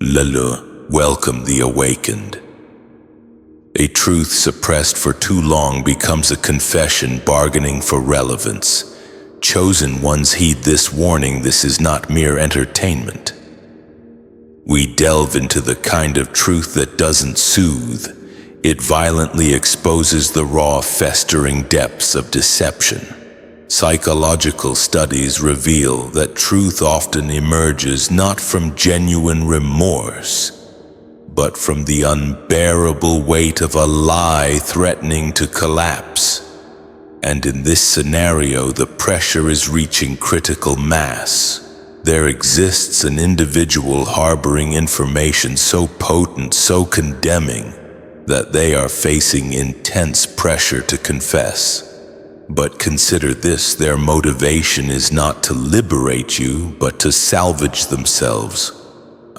Lele, welcome the awakened. A truth suppressed for too long becomes a confession bargaining for relevance. Chosen ones heed this warning. This is not mere entertainment. We delve into the kind of truth that doesn't soothe. It violently exposes the raw, festering depths of deception. Psychological studies reveal that truth often emerges not from genuine remorse, but from the unbearable weight of a lie threatening to collapse. And in this scenario, the pressure is reaching critical mass. There exists an individual harboring information so potent, so condemning, that they are facing intense pressure to confess. But consider this, their motivation is not to liberate you, but to salvage themselves.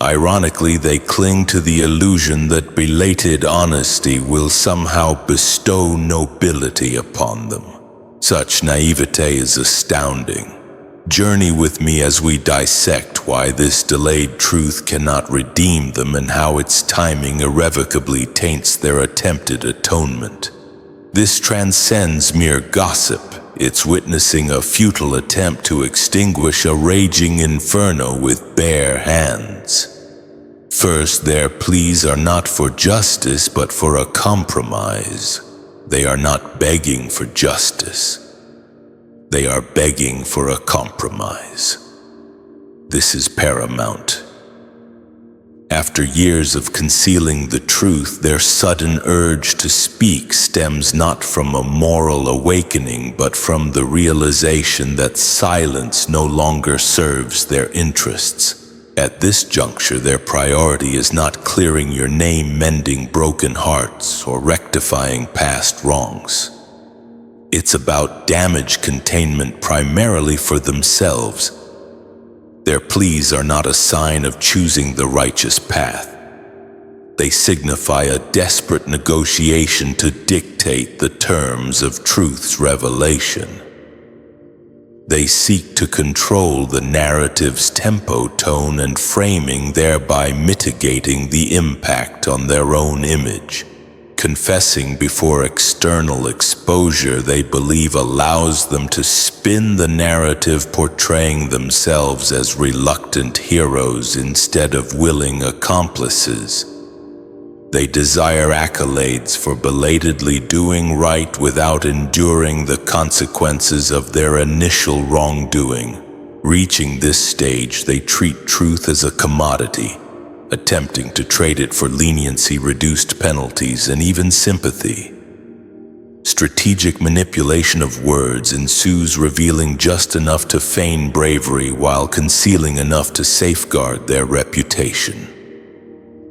Ironically, they cling to the illusion that belated honesty will somehow bestow nobility upon them. Such naivete is astounding. Journey with me as we dissect why this delayed truth cannot redeem them and how its timing irrevocably taints their attempted atonement. This transcends mere gossip. It's witnessing a futile attempt to extinguish a raging inferno with bare hands. First, their pleas are not for justice, but for a compromise. They are not begging for justice. They are begging for a compromise. This is paramount. After years of concealing the truth, their sudden urge to speak stems not from a moral awakening, but from the realization that silence no longer serves their interests. At this juncture, their priority is not clearing your name, mending broken hearts, or rectifying past wrongs. It's about damage containment primarily for themselves. Their pleas are not a sign of choosing the righteous path. They signify a desperate negotiation to dictate the terms of truth's revelation. They seek to control the narrative's tempo, tone, and framing, thereby mitigating the impact on their own image. Confessing before external exposure, they believe, allows them to spin the narrative, portraying themselves as reluctant heroes instead of willing accomplices. They desire accolades for belatedly doing right without enduring the consequences of their initial wrongdoing. Reaching this stage, they treat truth as a commodity, attempting to trade it for leniency, reduced penalties, and even sympathy. Strategic manipulation of words ensues, revealing just enough to feign bravery while concealing enough to safeguard their reputation.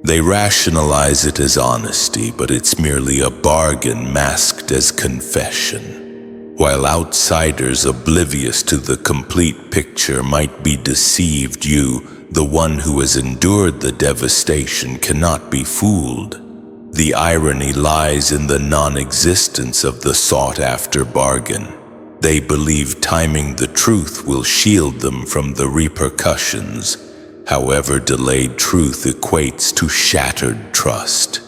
They rationalize it as honesty, but it's merely a bargain masked as confession. While outsiders oblivious to the complete picture might be deceived, you, the one who has endured the devastation, cannot be fooled. The irony lies in the non-existence of the sought-after bargain. They believe timing the truth will shield them from the repercussions. However, delayed truth equates to shattered trust.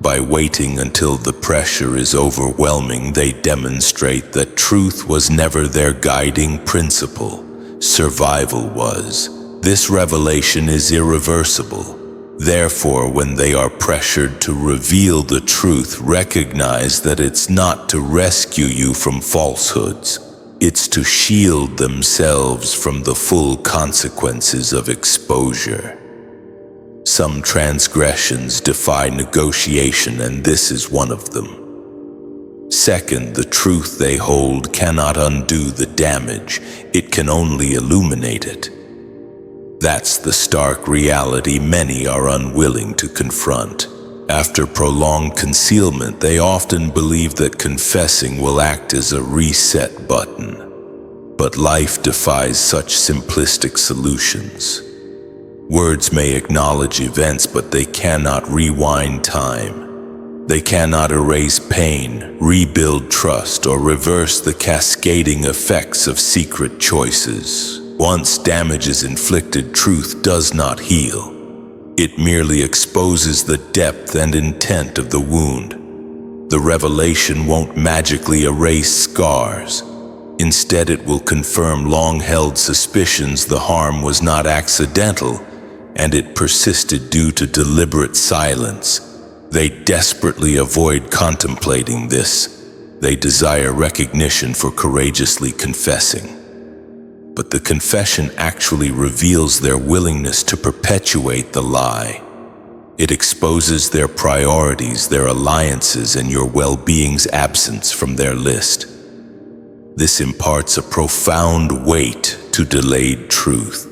By waiting until the pressure is overwhelming, they demonstrate that truth was never their guiding principle. Survival was. This revelation is irreversible. Therefore, when they are pressured to reveal the truth, recognize that it's not to rescue you from falsehoods. It's to shield themselves from the full consequences of exposure. Some transgressions defy negotiation, and this is one of them. Second, the truth they hold cannot undo the damage. It can only illuminate it. That's the stark reality many are unwilling to confront. After prolonged concealment, they often believe that confessing will act as a reset button. But life defies such simplistic solutions. Words may acknowledge events, but they cannot rewind time. They cannot erase pain, rebuild trust, or reverse the cascading effects of secret choices. Once damage is inflicted, truth does not heal. It merely exposes the depth and intent of the wound. The revelation won't magically erase scars. Instead, it will confirm long-held suspicions the harm was not accidental, and it persisted due to deliberate silence. They desperately avoid contemplating this. They desire recognition for courageously confessing. But the confession actually reveals their willingness to perpetuate the lie. It exposes their priorities, their alliances, and your well-being's absence from their list. This imparts a profound weight to delayed truth.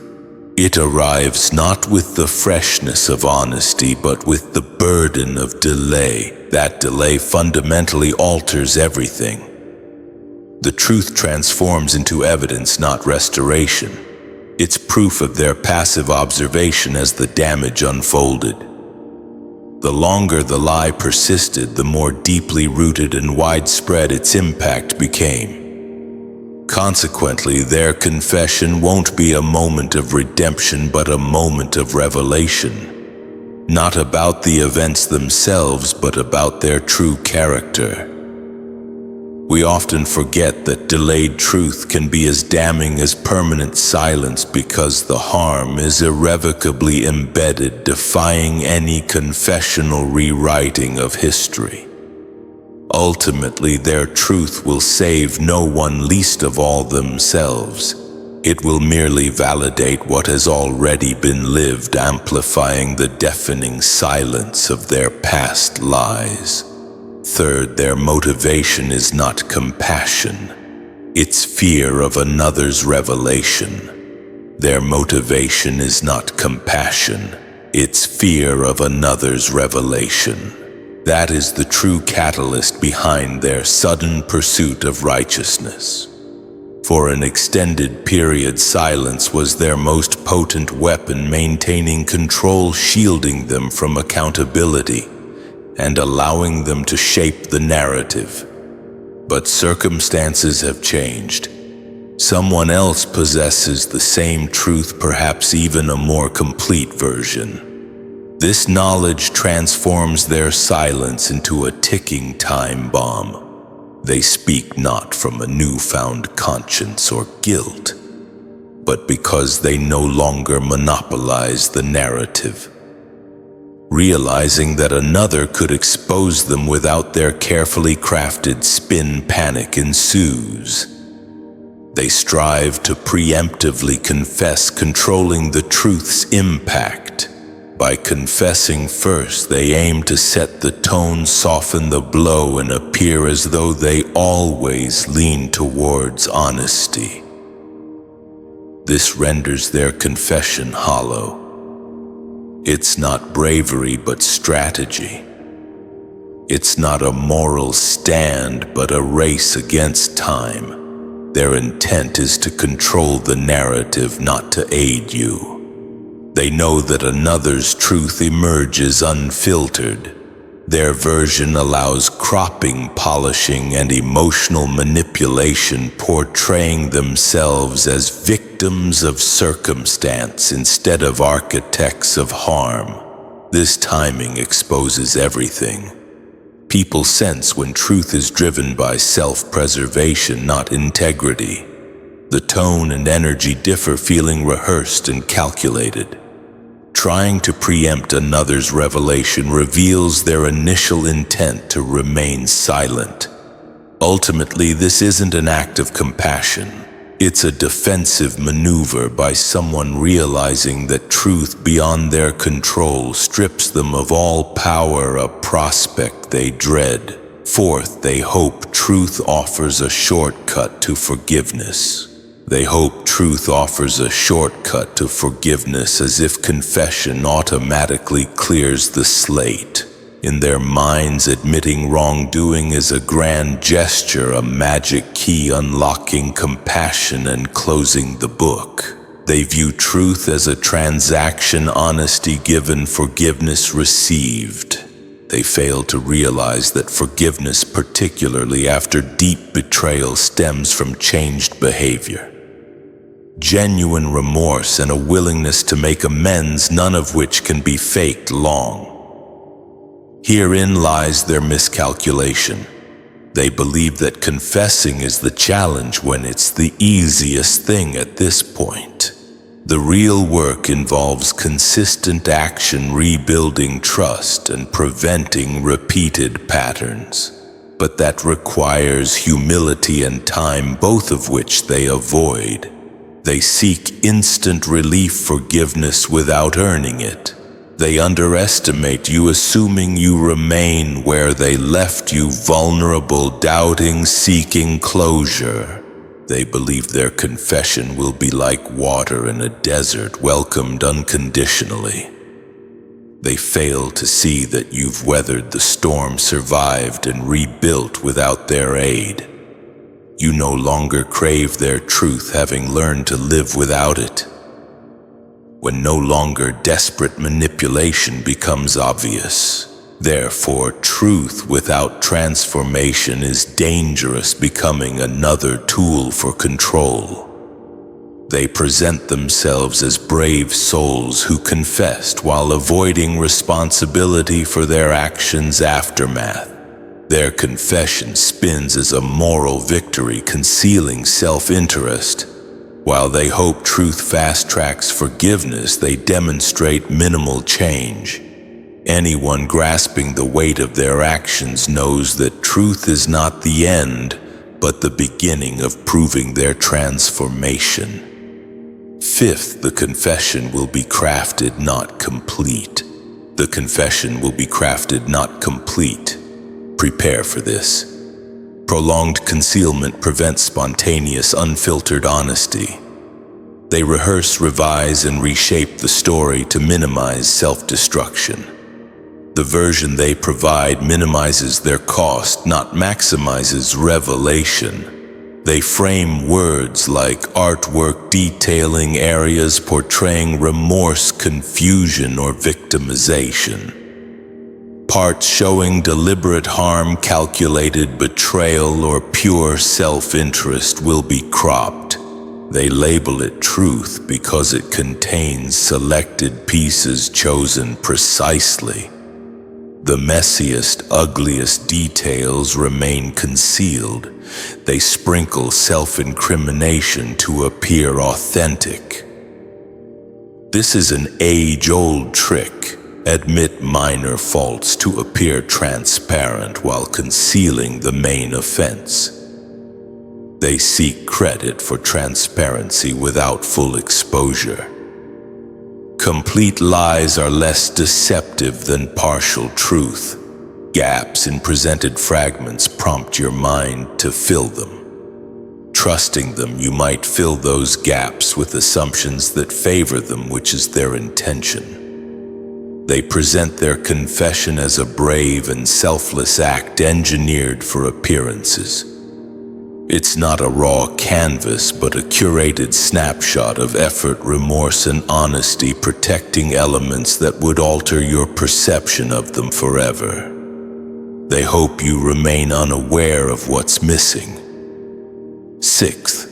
It arrives not with the freshness of honesty, but with the burden of delay. That delay fundamentally alters everything. The truth transforms into evidence, not restoration. It's proof of their passive observation as the damage unfolded. The longer the lie persisted, the more deeply rooted and widespread its impact became. Consequently, their confession won't be a moment of redemption, but a moment of revelation. Not about the events themselves, but about their true character. We often forget that delayed truth can be as damning as permanent silence because the harm is irrevocably embedded, defying any confessional rewriting of history. Ultimately, their truth will save no one, least of all themselves. It will merely validate what has already been lived, amplifying the deafening silence of their past lies. Third, their motivation is not compassion. It's fear of another's revelation. Their motivation is not compassion. It's fear of another's revelation. That is the true catalyst behind their sudden pursuit of righteousness. For an extended period, silence was their most potent weapon, maintaining control, shielding them from accountability, and allowing them to shape the narrative. But circumstances have changed. Someone else possesses the same truth, perhaps even a more complete version. This knowledge transforms their silence into a ticking time bomb. They speak not from a newfound conscience or guilt, but because they no longer monopolize the narrative. Realizing that another could expose them without their carefully crafted spin, panic ensues. They strive to preemptively confess, controlling the truth's impact. By confessing first, they aim to set the tone, soften the blow, and appear as though they always lean towards honesty. This renders their confession hollow. It's not bravery, but strategy. It's not a moral stand, but a race against time. Their intent is to control the narrative, not to aid you. They know that another's truth emerges unfiltered. Their version allows cropping, polishing, and emotional manipulation, portraying themselves as victims of circumstance instead of architects of harm. This timing exposes everything. People sense when truth is driven by self-preservation, not integrity. The tone and energy differ, feeling rehearsed and calculated. Trying to preempt another's revelation reveals their initial intent to remain silent. Ultimately, this isn't an act of compassion. It's a defensive maneuver by someone realizing that truth beyond their control strips them of all power, a prospect they dread. Fourth, they hope truth offers a shortcut to forgiveness. They hope truth offers a shortcut to forgiveness, as if confession automatically clears the slate. In their minds, admitting wrongdoing is a grand gesture, a magic key unlocking compassion and closing the book. They view truth as a transaction, honesty given, forgiveness received. They fail to realize that forgiveness, particularly after deep betrayal, stems from changed behavior. genuine remorse, and a willingness to make amends, none of which can be faked long. Herein lies their miscalculation. They believe that confessing is the challenge when it's the easiest thing at this point. The real work involves consistent action, rebuilding trust, and preventing repeated patterns. But that requires humility and time, both of which they avoid. They seek instant relief, forgiveness without earning it. They underestimate you, assuming you remain where they left you, vulnerable, doubting, seeking closure. They believe their confession will be like water in a desert, welcomed unconditionally. They fail to see that you've weathered the storm, survived, and rebuilt without their aid. You no longer crave their truth, having learned to live without it. When no longer desperate manipulation becomes obvious. Therefore, truth without transformation is dangerous, becoming another tool for control. They present themselves as brave souls who confessed while avoiding responsibility for their actions' aftermath. Their confession spins as a moral victory, concealing self-interest. While they hope truth fast-tracks forgiveness, they demonstrate minimal change. Anyone grasping the weight of their actions knows that truth is not the end, but the beginning of proving their transformation. Fifth, the confession will be crafted, not complete. The confession will be crafted, not complete. Prepare for this. Prolonged concealment prevents spontaneous, unfiltered honesty. They rehearse, revise, and reshape the story to minimize self-destruction. The version they provide minimizes their cost, not maximizes revelation. They frame words like artwork detailing areas portraying remorse, confusion, or victimization. Parts showing deliberate harm, calculated betrayal, or pure self-interest will be cropped. They label it truth because it contains selected pieces chosen precisely. The messiest, ugliest details remain concealed. They sprinkle self-incrimination to appear authentic. This is an age-old trick. Admit minor faults to appear transparent while concealing the main offense. They seek credit for transparency without full exposure. Complete lies are less deceptive than partial truth. Gaps in presented fragments prompt your mind to fill them. Trusting them, you might fill those gaps with assumptions that favor them, which is their intention. They present their confession as a brave and selfless act engineered for appearances. It's not a raw canvas, but a curated snapshot of effort, remorse, and honesty, protecting elements that would alter your perception of them forever. They hope you remain unaware of what's missing. Sixth,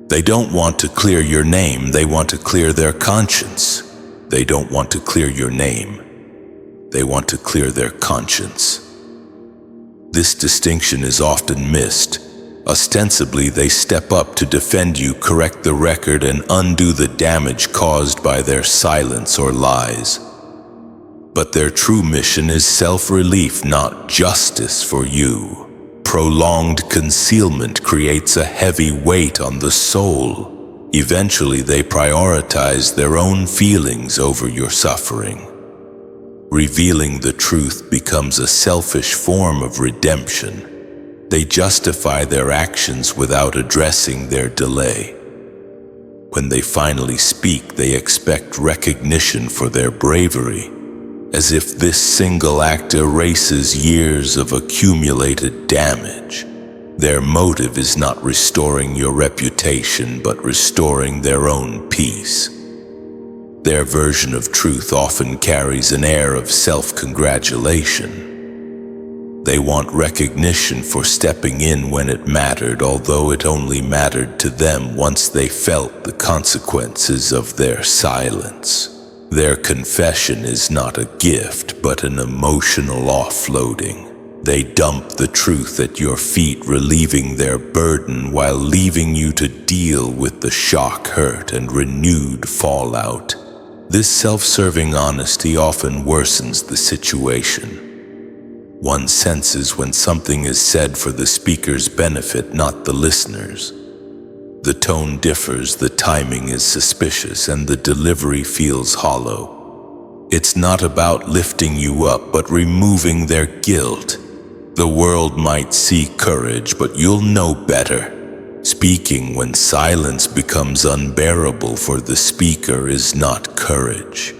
they don't want to clear your name, they want to clear their conscience. They don't want to clear your name. They want to clear their conscience. This distinction is often missed. Ostensibly, they step up to defend you, correct the record, and undo the damage caused by their silence or lies. But their true mission is self-relief, not justice for you. Prolonged concealment creates a heavy weight on the soul. Eventually, they prioritize their own feelings over your suffering. Revealing the truth becomes a selfish form of redemption. They justify their actions without addressing their delay. When they finally speak, they expect recognition for their bravery, as if this single act erases years of accumulated damage. Their motive is not restoring your reputation, but restoring their own peace. Their version of truth often carries an air of self-congratulation. They want recognition for stepping in when it mattered, although it only mattered to them once they felt the consequences of their silence. Their confession is not a gift, but an emotional offloading. They dump the truth at your feet, relieving their burden while leaving you to deal with the shock, hurt, and renewed fallout. This self-serving honesty often worsens the situation. One senses when something is said for the speaker's benefit, not the listener's. The tone differs, the timing is suspicious, and the delivery feels hollow. It's not about lifting you up, but removing their guilt. The world might see courage, but you'll know better. Speaking when silence becomes unbearable for the speaker is not courage.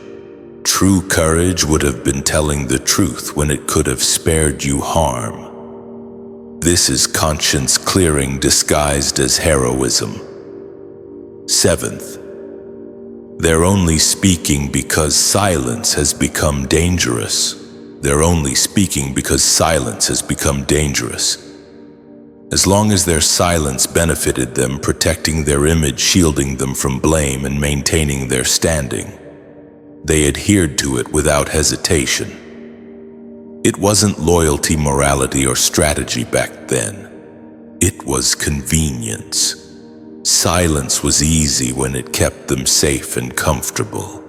True courage would have been telling the truth when it could have spared you harm. This is conscience clearing disguised as heroism. Seventh, they're only speaking because silence has become dangerous. They're only speaking because silence has become dangerous. As long as their silence benefited them, protecting their image, shielding them from blame, and maintaining their standing, they adhered to it without hesitation. It wasn't loyalty, morality, or strategy back then. It was convenience. Silence was easy when it kept them safe and comfortable.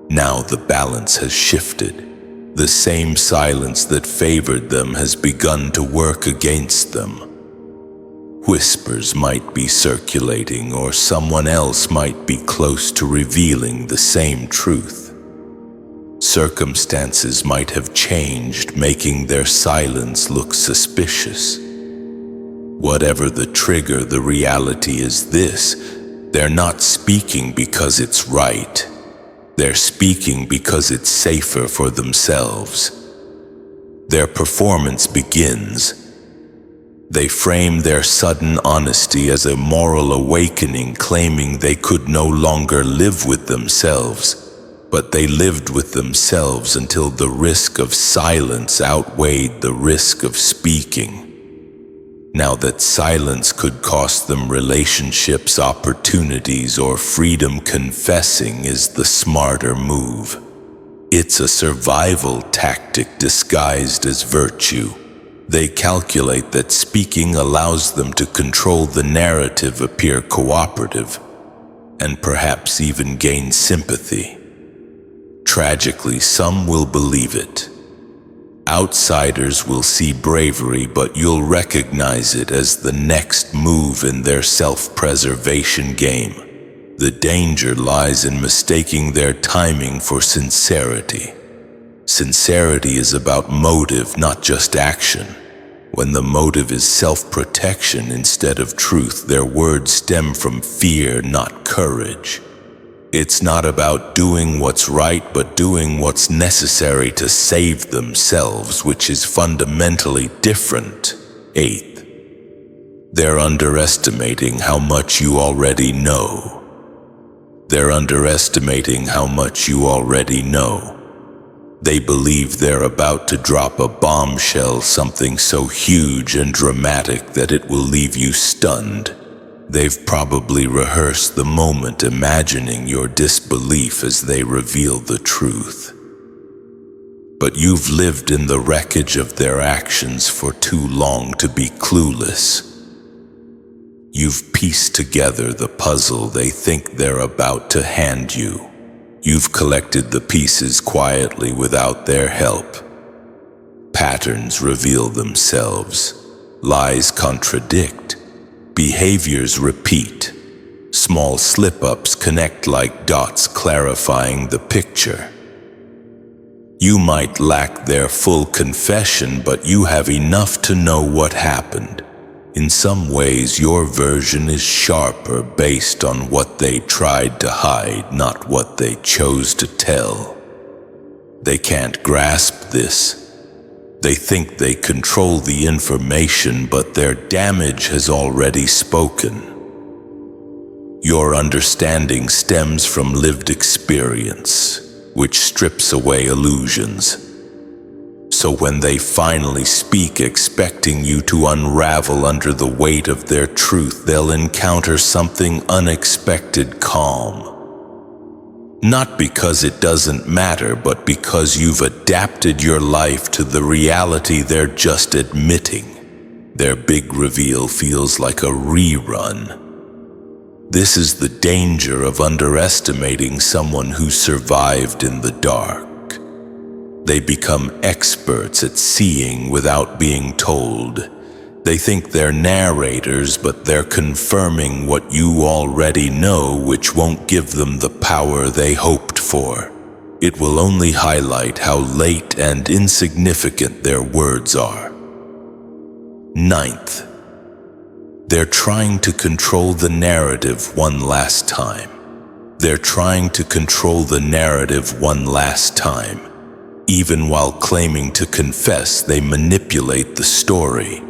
Now the balance has shifted. The same silence that favored them has begun to work against them. Whispers might be circulating, or someone else might be close to revealing the same truth. Circumstances might have changed, making their silence look suspicious. Whatever the trigger, the reality is this: they're not speaking because it's right. They're speaking because it's safer for themselves. Their performance begins. They frame their sudden honesty as a moral awakening, claiming they could no longer live with themselves. But they lived with themselves until the risk of silence outweighed the risk of speaking. Now that silence could cost them relationships, opportunities, or freedom, confessing is the smarter move. It's a survival tactic disguised as virtue. They calculate that speaking allows them to control the narrative, appear cooperative, and perhaps even gain sympathy. Tragically, some will believe it. Outsiders will see bravery, but you'll recognize it as the next move in their self-preservation game. The danger lies in mistaking their timing for sincerity. Sincerity is about motive, not just action. When the motive is self-protection instead of truth, their words stem from fear, not courage. It's not about doing what's right, but doing what's necessary to save themselves, which is fundamentally different. Eighth, they're underestimating how much you already know. They're underestimating how much you already know. They believe they're about to drop a bombshell, something so huge and dramatic that it will leave you stunned. They've probably rehearsed the moment, imagining your disbelief as they reveal the truth. But you've lived in the wreckage of their actions for too long to be clueless. You've pieced together the puzzle they think they're about to hand you. You've collected the pieces quietly without their help. Patterns reveal themselves. Lies contradict. Behaviors repeat. Small slip-ups connect like dots, clarifying the picture. You might lack their full confession, but you have enough to know what happened. In some ways, your version is sharper, based on what they tried to hide, not what they chose to tell. They can't grasp this. They think they control the information, but their damage has already spoken. Your understanding stems from lived experience, which strips away illusions. So when they finally speak expecting you to unravel under the weight of their truth, they'll encounter something unexpected: calm. Not because it doesn't matter, but because you've adapted your life to the reality they're just admitting. Their big reveal feels like a rerun. This is the danger of underestimating someone who survived in the dark. They become experts at seeing without being told. They think they're narrators, but they're confirming what you already know, which won't give them the power they hoped for. It will only highlight how late and insignificant their words are. Ninth, they're trying to control the narrative one last time. They're trying to control the narrative one last time. Even while claiming to confess, they manipulate the story.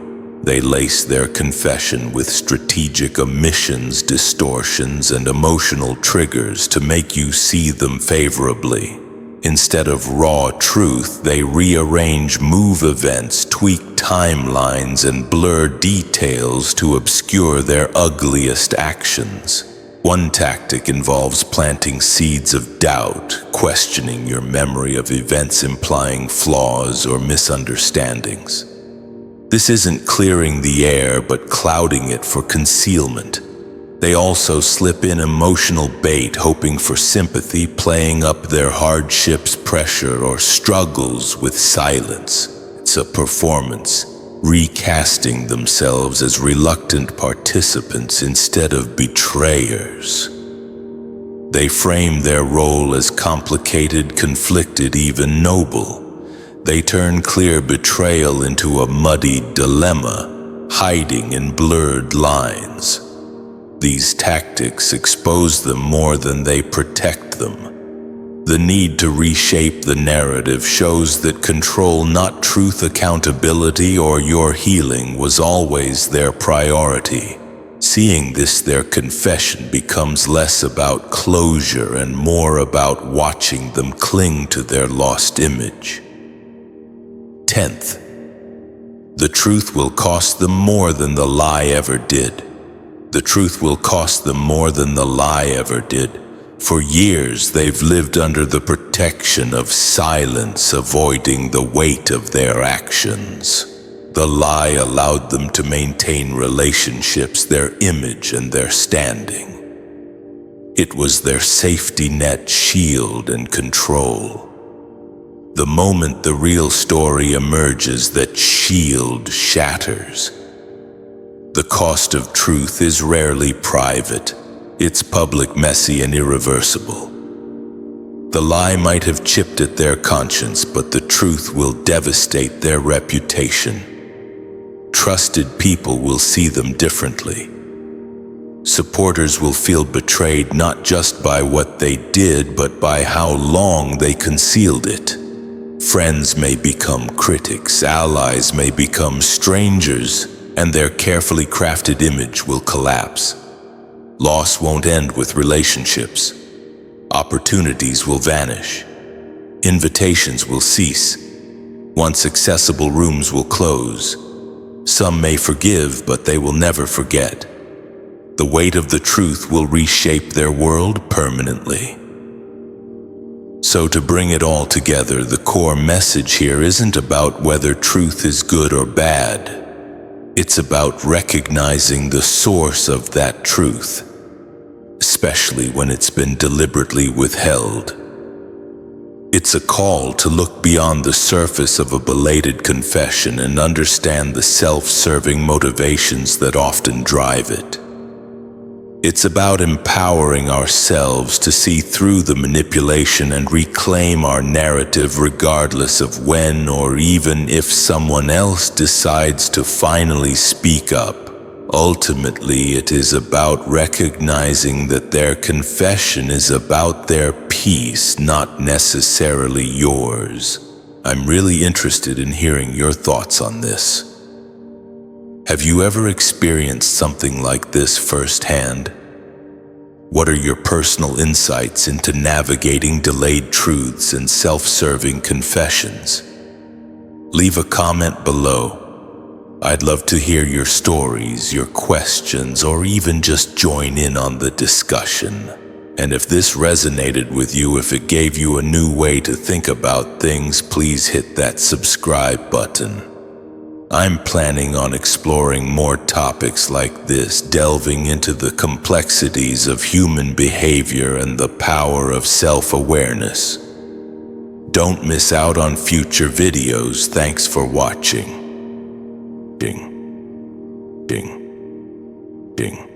They lace their confession with strategic omissions, distortions, and emotional triggers to make you see them favorably. Instead of raw truth, they rearrange move events, tweak timelines, and blur details to obscure their ugliest actions. One tactic involves planting seeds of doubt, questioning your memory of events, implying flaws or misunderstandings. This isn't clearing the air, but clouding it for concealment. They also slip in emotional bait, hoping for sympathy, playing up their hardships, pressure, or struggles with silence. It's a performance, recasting themselves as reluctant participants instead of betrayers. They frame their role as complicated, conflicted, even noble. They turn clear betrayal into a muddied dilemma, hiding in blurred lines. These tactics expose them more than they protect them. The need to reshape the narrative shows that control, not truth, accountability, or your healing was always their priority. Seeing this, their confession becomes less about closure and more about watching them cling to their lost image. 10th, the truth will cost them more than the lie ever did. The truth will cost them more than the lie ever did. For years, they've lived under the protection of silence, avoiding the weight of their actions. The lie allowed them to maintain relationships, their image, and their standing. It was their safety net, shield, and control. The moment the real story emerges, that shield shatters. The cost of truth is rarely private. It's public, messy, and irreversible. The lie might have chipped at their conscience, but the truth will devastate their reputation. Trusted people will see them differently. Supporters will feel betrayed not just by what they did, but by how long they concealed it. Friends may become critics, allies may become strangers, and their carefully crafted image will collapse. Loss won't end with relationships. Opportunities will vanish. Invitations will cease. Once accessible rooms will close. Some may forgive, but they will never forget. The weight of the truth will reshape their world permanently. So to bring it all together, the core message here isn't about whether truth is good or bad. It's about recognizing the source of that truth, especially when it's been deliberately withheld. It's a call to look beyond the surface of a belated confession and understand the self-serving motivations that often drive it. It's about empowering ourselves to see through the manipulation and reclaim our narrative, regardless of when or even if someone else decides to finally speak up. Ultimately, it is about recognizing that their confession is about their peace, not necessarily yours. I'm really interested in hearing your thoughts on this. Have you ever experienced something like this firsthand? What are your personal insights into navigating delayed truths and self-serving confessions? Leave a comment below. I'd love to hear your stories, your questions, or even just join in on the discussion. And if this resonated with you, if it gave you a new way to think about things, please hit that subscribe button. I'm planning on exploring more topics like this, delving into the complexities of human behavior and the power of self-awareness. Don't miss out on future videos. Thanks for watching. Ding. Ding. Ding.